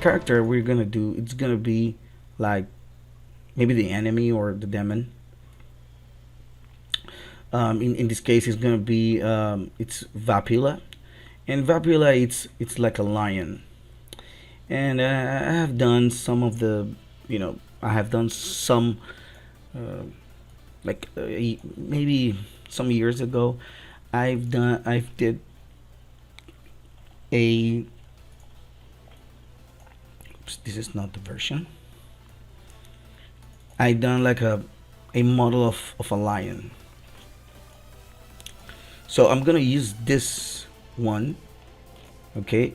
character we're gonna do, it's gonna be like maybe the enemy or the demon. In this case, it's gonna be it's Vapula, and Vapula it's like a lion. And I have done some of the, I have done some uh, like maybe some years ago. I've did a. Oops, this is not the version. I done like a model of a lion. So I'm gonna use this one, okay,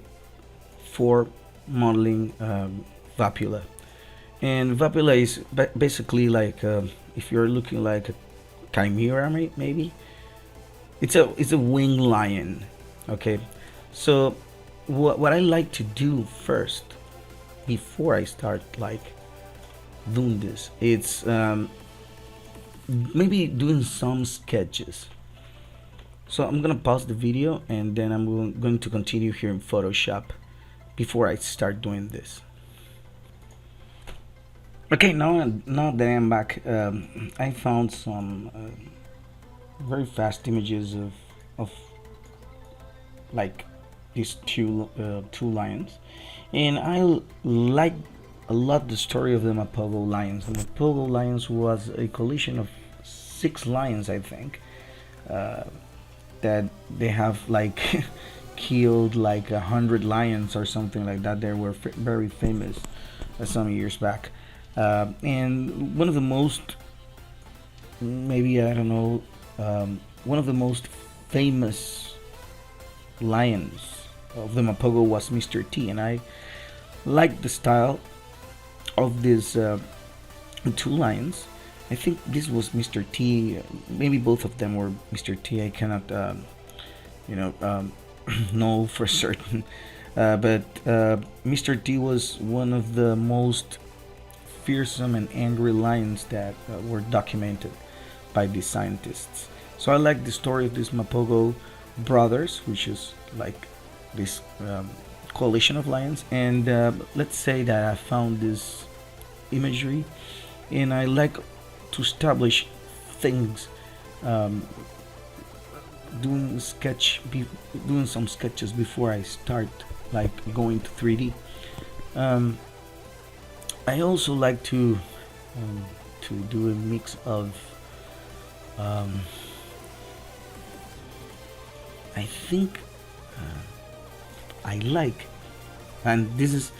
for modeling Vapula. And Vapula is basically like if you're looking like a chimera, maybe it's a winged lion, okay. So what I like to do first before I start like doing this, it's maybe doing some sketches. So I'm gonna pause the video and then I'm going to continue here in Photoshop before I start doing this. Okay, now that I'm back, I found some very fast images of like these two lions, and I like a lot the story of the Mapogo lions. The Mapogo lions was a collision of 6 lions, I think, uh, that they have like killed like 100 lions or something like that. They were very famous some years back, and one of the most, maybe I don't know, one of the most famous lions of the Mapogo was Mr. T, and I like the style of these 2 lions. I think this was Mr. T. Maybe both of them were Mr. T. I cannot, you know, know for certain. But Mr. T was one of the most fearsome and angry lions that were documented by these scientists. So I like the story of these Mapogo brothers, which is like this coalition of lions. And let's say that I found this imagery, and I like to establish things, um, doing some sketches before I start like going to 3D. um, I also like to do a mix of um, I think I like, and this is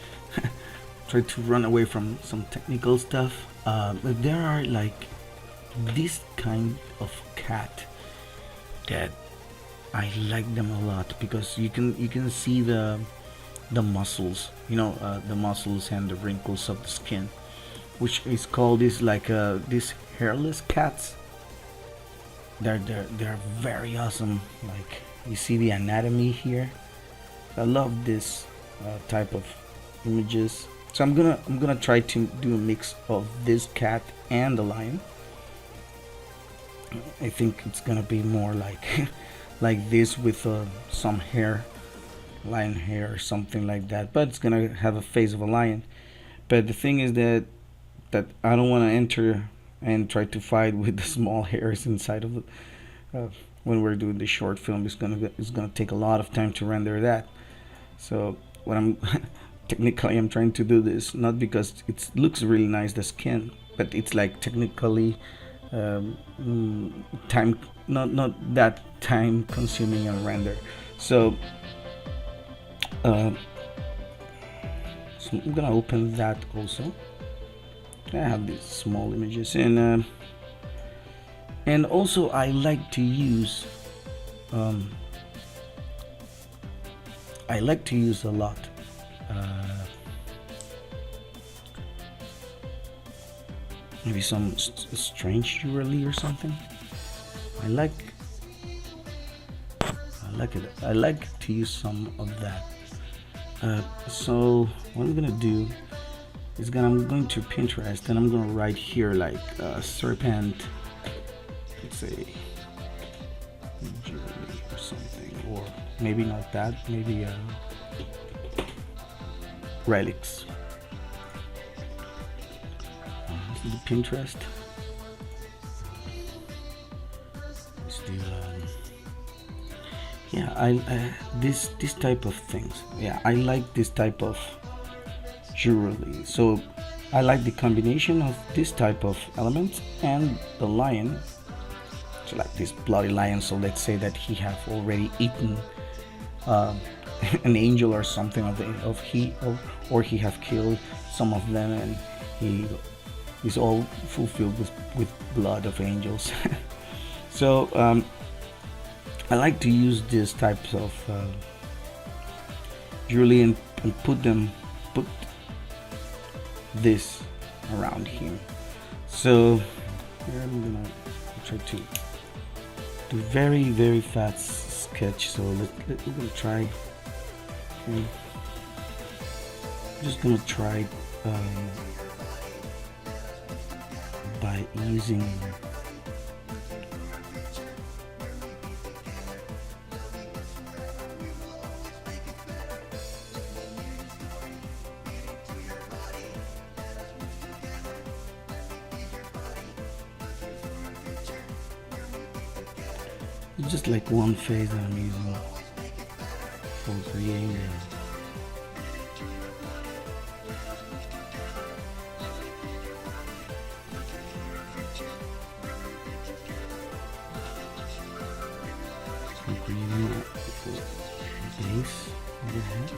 try to run away from some technical stuff, but there are like this kind of cat that I like them a lot, because you can see the muscles, the muscles and the wrinkles of the skin, which is called this like these hairless cats. They're very awesome. Like, you see the anatomy here. I love this type of images. So I'm gonna try to do a mix of this cat and the lion. I think it's gonna be more like like this with some hair, lion hair or something like that. But it's gonna have a face of a lion. But the thing is that I don't want to enter and try to fight with the small hairs inside of it. When we're doing the short film, it's gonna take a lot of time to render that. So what I'm technically I'm trying to do this not because it looks really nice, the skin, but it's like technically time, not that time consuming and render. So, uh, so I'm gonna open that also. I have these small images, and also I like to use um, a lot uh, maybe some strange jewelry or something. I like it. I like to use some of that. So what I'm gonna do is I'm going to Pinterest and I'm gonna write here like serpent, let's say jewelry or something, or maybe not that, maybe relics. This is the Pinterest. It's the yeah, I this type of things. Yeah, I like this type of jewelry. So I like the combination of this type of elements and the lion. So like this bloody lion. So let's say that he have already eaten uh, an angel or something of he or he have killed some of them, and he is all fulfilled with blood of angels. So I like to use these types of jewelry and put this around him. So here I'm gonna try to do very fast sketch. So we're gonna try. Okay. I'm just gonna try by using just like one phase that I'm using for creating the base of the head.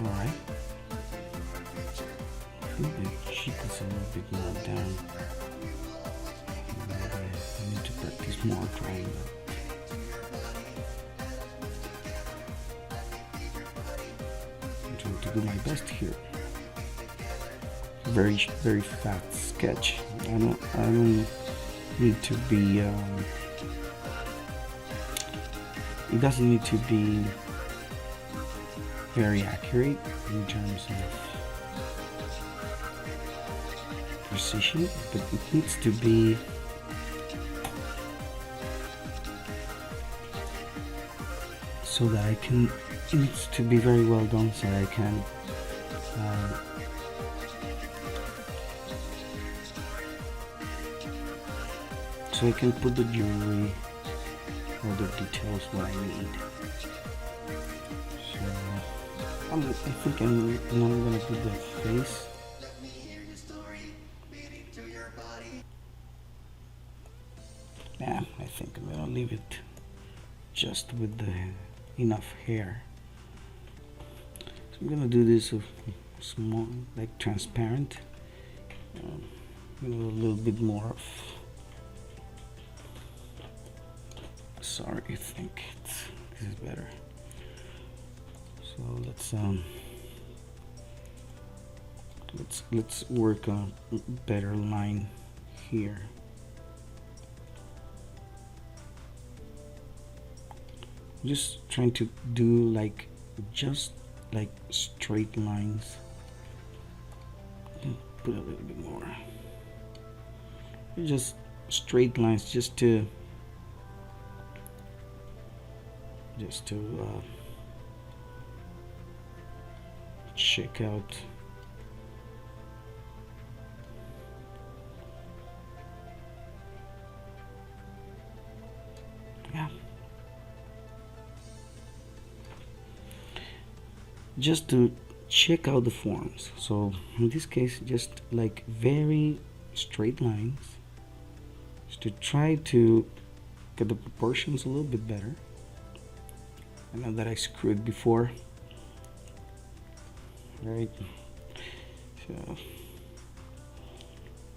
Alright. I think the cheek is a little bit more down. Maybe I need to practice more drawing that. I'm trying to do my best here. Very fast sketch. I don't need to be it doesn't need to be very accurate in terms of precision, but it needs to be so that I can, it needs to be very well done so that I can so I can put the jewelry or the details what I need. I think I'm now gonna do the face. Yeah, I think I'm gonna leave it just with the enough hair. So I'm gonna do this of small, like transparent. A little bit more of. Sorry, I think this is better. So let's work on a better line here. Just trying to do like just like straight lines. Put a little bit more. Just straight lines, just to check out yeah. just to check out the forms. So in this case, just like very straight lines, just to try to get the proportions a little bit better. I know that I screwed before, right? So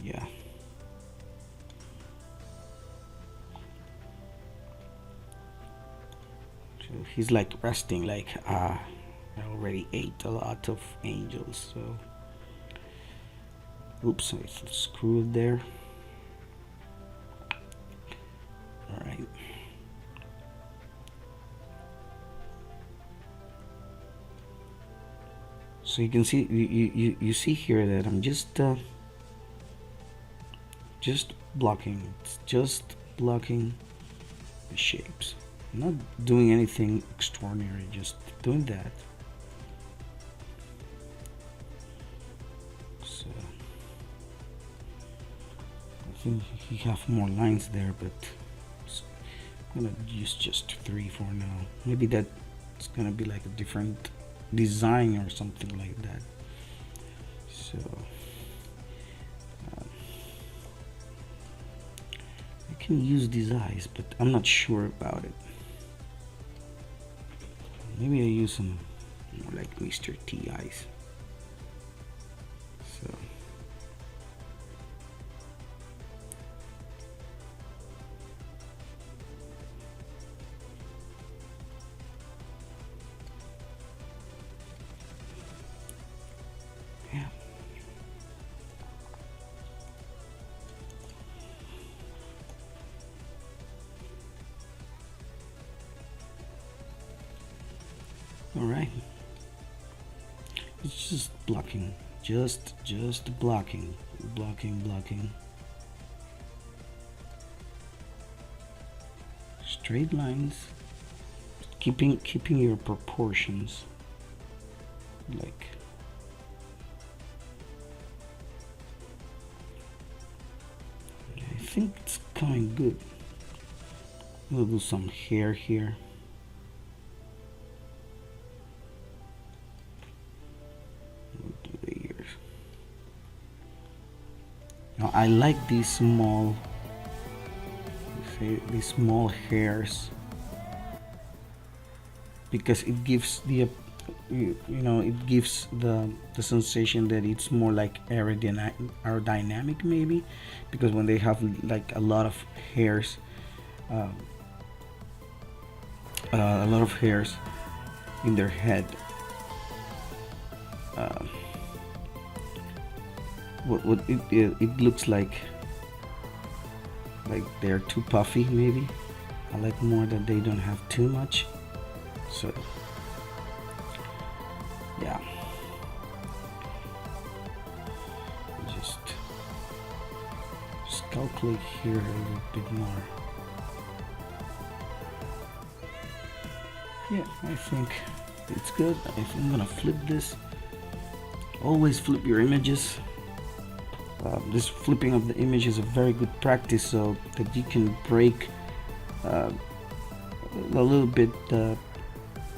yeah. So he's like resting, like I already ate a lot of angels. So oops, I screwed there. All right. So you can see, you see here that I'm just blocking. It's just blocking the shapes. I'm not doing anything extraordinary, just doing that. So I think you have more lines there, but I'm gonna use just 3 for now. Maybe that's gonna be like a different design or something like that. So I can use these eyes, but I'm not sure about it. Maybe I use some more like Mr. T eyes. So yeah. All right. It's just blocking, just blocking. Straight lines, keeping your proportions, like I think it's coming good. We'll do some hair here. Now I like these small hairs because it gives the it gives the sensation that it's more like aerodynamic, maybe, because when they have like a lot of hairs, in their head, what it looks like they're too puffy, maybe. I like more that they don't have too much. So yeah, just calculate here a little bit more. Yeah, I think it's good. I think I'm gonna flip this. Always flip your images. This flipping of the image is a very good practice, so that you can break a little bit,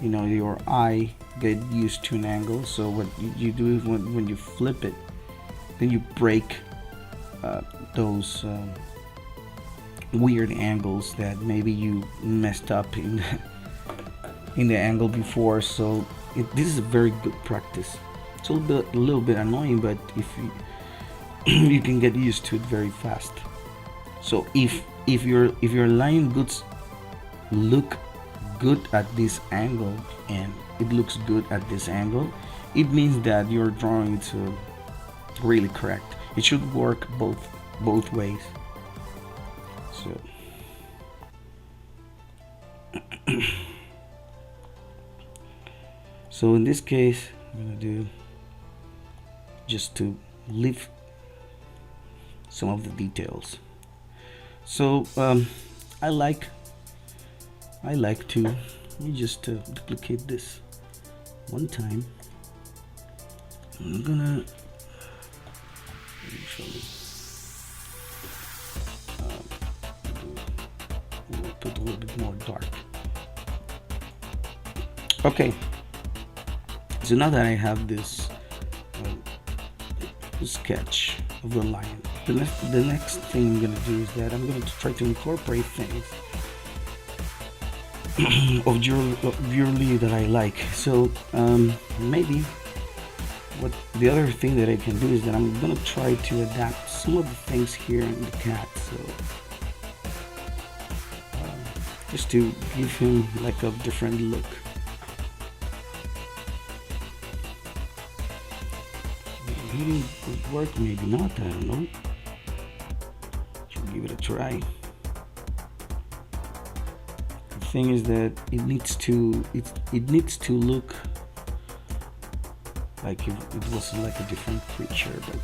your eye get used to an angle. So what you do is when you flip it, then you break those weird angles that maybe you messed up in the angle before. So this is a very good practice. It's a little bit annoying, but if you can get used to it very fast. So if your line goods look good at this angle and it looks good at this angle, it means that your drawing is really correct. It should work both ways. So so in this case, I'm gonna do just to leave some of the details. So I like to, let me just duplicate this one time. I'm gonna usually we'll put a little bit more dark. Okay, So now that I have this sketch of the lion, the next thing I'm gonna do is that I'm gonna try to incorporate things of jewelry that I like. So maybe what the other thing that I can do is that I'm gonna try to adapt some of the things here in the cat. So just to give him like a different look. Maybe it would work, maybe not. I don't know. Should give it a try. The thing is that it needs to look like it was like a different creature, but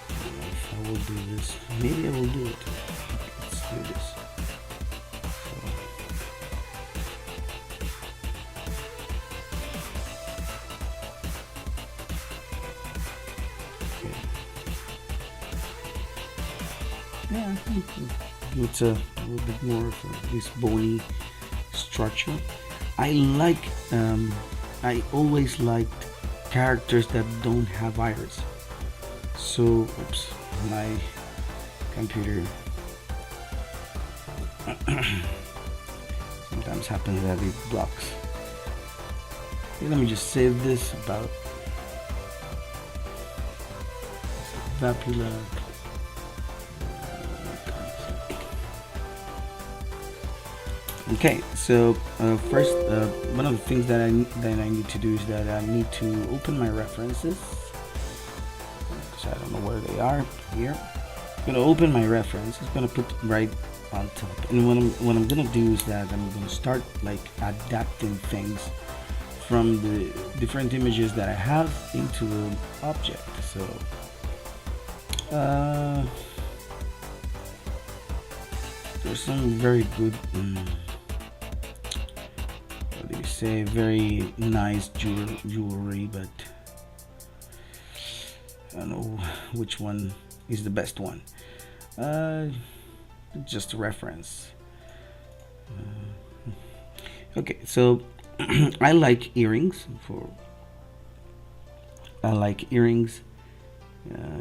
I don't know if I will do this. Maybe I will do it. Let's do this. Yeah, I think it's a little bit more of this bony structure. I like, I always liked characters that don't have iris. So, oops, my computer sometimes happens that it blocks. Okay, let me just save this about Vapula. Okay, so first, one of the things that I need to do is that I need to open my references, because I don't know where they are here. I'm gonna open my reference. It's gonna put right on top, and what I'm gonna do is that I'm gonna start like adapting things from the different images that I have into an object. So there's some very good. What do you say? Very nice jewelry, but I don't know which one is the best one. Just a reference. Okay, so I like earrings. I like earrings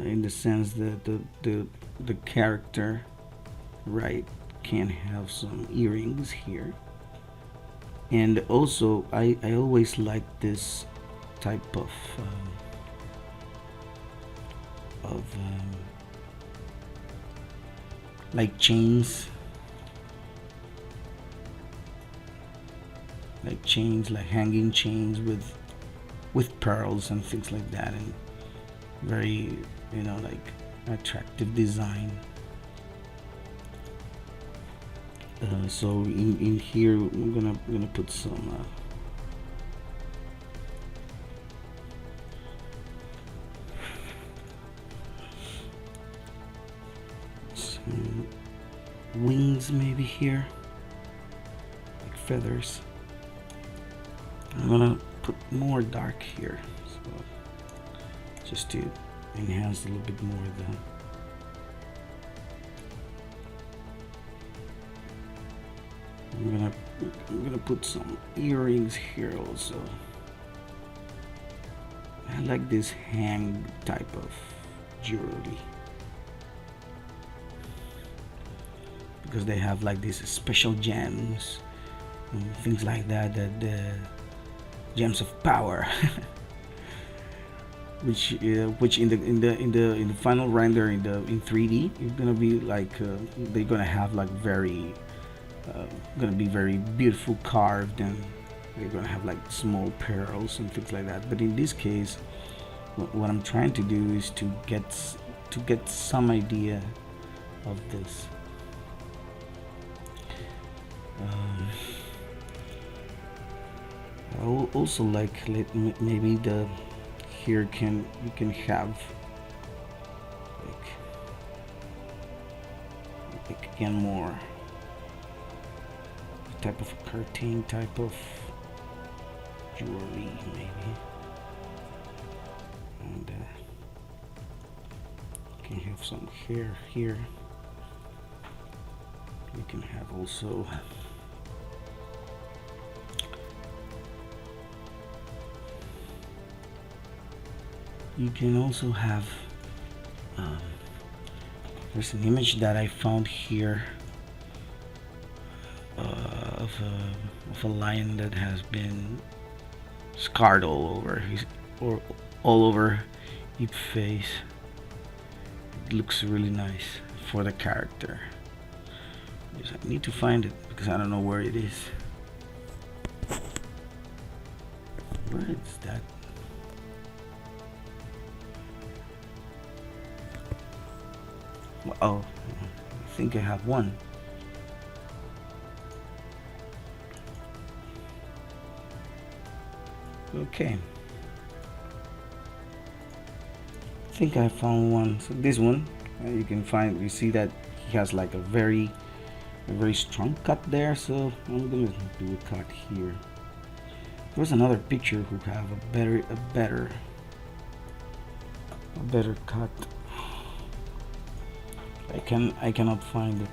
in the sense that the character, right, can have some earrings here. And also I always like this type of like chains, like hanging chains with pearls and things like that, and very, like attractive design. So in here I'm gonna put some wings maybe here, like feathers. I'm gonna put more dark here, so just to enhance a little bit more of the I'm gonna put some earrings here also. I like this hang type of jewelry because they have like these special gems and things like that, the gems of power. which in the final render in 3D, it's gonna be like they're gonna have like very gonna be very beautiful carved, and they're gonna have like small pearls and things like that. But in this case, what I'm trying to do is to get some idea of this. I also like maybe here you can have like again more type of curtain type of jewelry maybe, and you can have some hair here. You can have also you can also have um, there's an image that I found here of a lion that has been scarred all over his or all over its face. It looks really nice for the character. Yes, I need to find it because I don't know where it is. Where is that? Oh, I think I have one. Okay. I think I found one. So this one, you can find. You see that he has like a very strong cut there. So I'm gonna do a cut here. There's another picture who have a better cut. I cannot find it.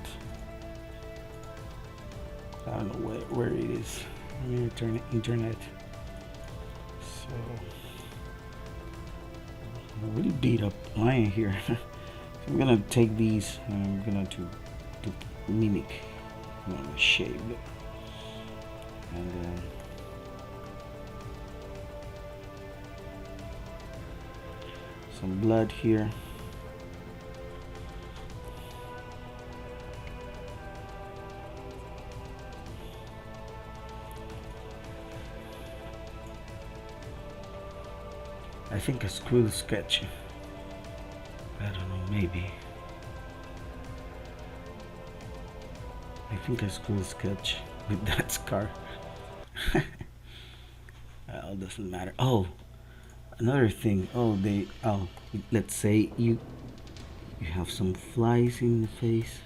I don't know where it is. I'm gonna turn internet. So a really beat up lion here. So I'm gonna take these and I'm gonna to mimic shape and then some blood here. I think a screw sketch. I don't know, maybe. I think I screw sketch with that scar. Well, doesn't matter. Oh, another thing. Let's say you have some flies in the face.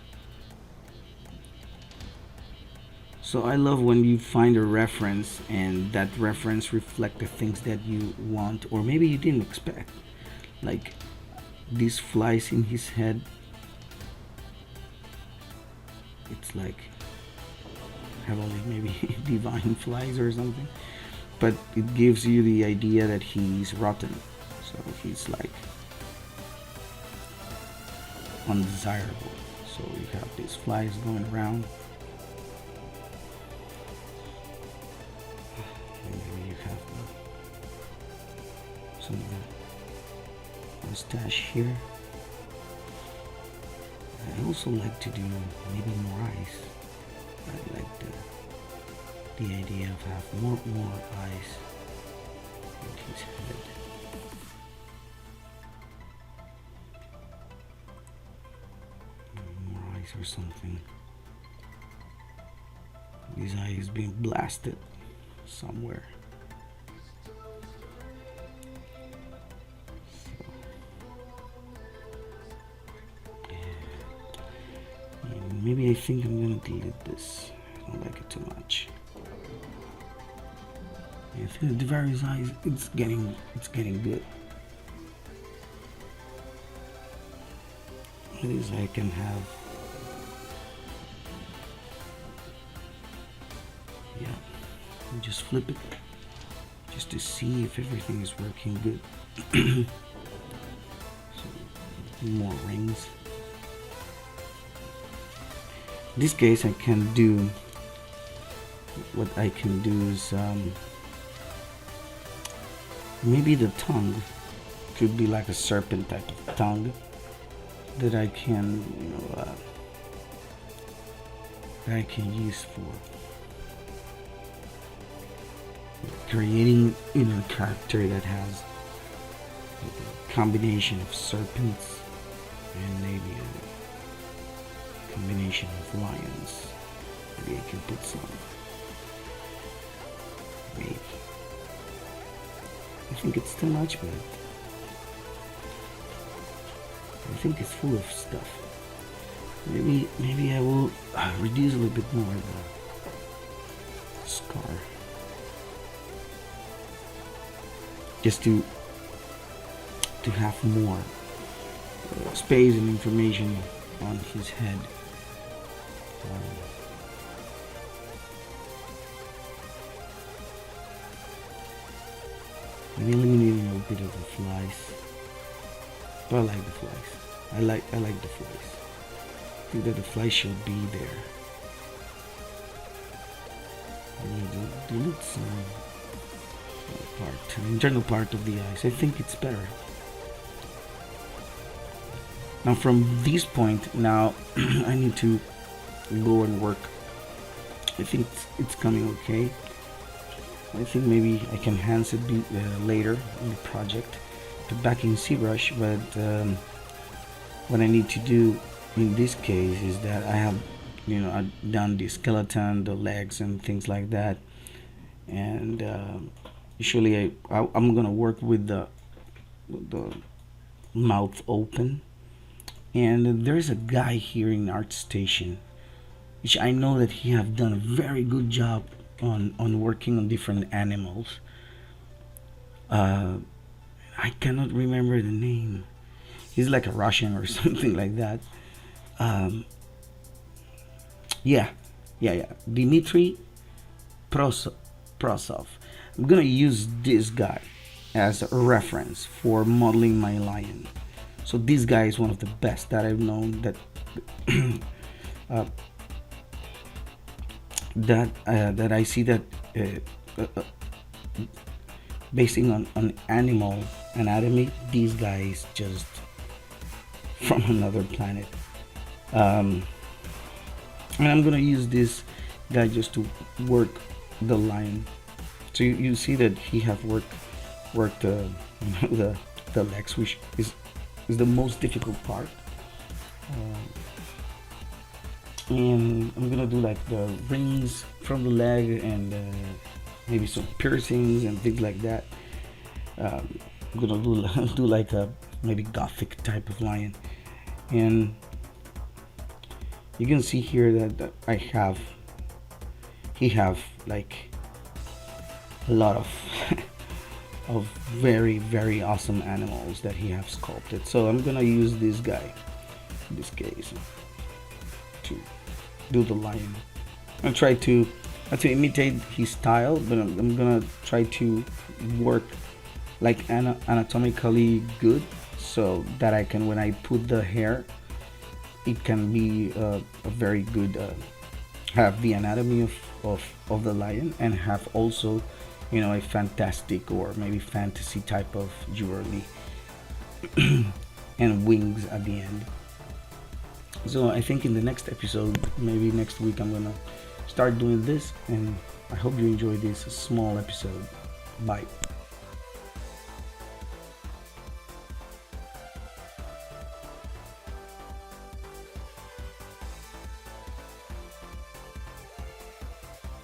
So I love when you find a reference and that reference reflect the things that you want or maybe you didn't expect. Like these flies in his head. It's like heavily maybe divine flies or something. But it gives you the idea that he's rotten. So he's like undesirable. So you have these flies going around. Maybe you have some mustache here. I also like to do maybe more eyes. I like the idea of have more eyes in his head. More eyes or something. His eye is being blasted somewhere. Maybe I think I'm gonna delete this. I don't like it too much. I think the various eyes, it's getting good. At least I can have. Yeah, and just flip it, just to see if everything is working good. So, more rings. In this case, I can do what I can do is maybe the tongue could be like a serpent type of tongue that I can, that I can use for creating, a character that has a combination of serpents and maybe a combination of lions. Maybe I can put some. Maybe. I think it's too much, but I think it's full of stuff. Maybe I will reduce a little bit more the scar, just to have more space and information on his head. Maybe eliminating a bit of the flies. But I like the flies. I like the flies. I think that the flies should be there. The looks part, internal part of the eyes. I think it's better. Now from this point, now I need to go and work. I think it's coming okay. I think maybe I can enhance it later in the project. But back in ZBrush, but what I need to do in this case is that I have, I've done the skeleton, the legs, and things like that. And usually I'm gonna work with the mouth open. And there is a guy here in ArtStation, which I know that he have done a very good job on working on different animals. Uh, I cannot remember the name. He's like a Russian or something like that. Um, yeah, yeah. Dmitry Prosov. I'm gonna use this guy as a reference for modeling my lion. So this guy is one of the best that I've known. Uh, that I see that uh, uh, basing on animal anatomy, these guys just from another planet. Um, and I'm gonna use this guy just to work the line. So you see that he have worked the legs, which is the most difficult part. And I'm gonna do like the rings from the leg and maybe some piercings and things like that. I'm gonna do like a maybe gothic type of lion, and you can see here that he have like a lot of of very awesome animals that he have sculpted. So I'm gonna use this guy in this case to do the lion. I'm try to not to imitate his style, but I'm gonna try to work like anatomically good, so that I can, when I put the hair, it can be a very good have the anatomy of the lion, and have also, a fantastic or maybe fantasy type of jewelry and wings at the end. So I think in the next episode, maybe next week, I'm gonna start doing this, and I hope you enjoy this small episode. Bye.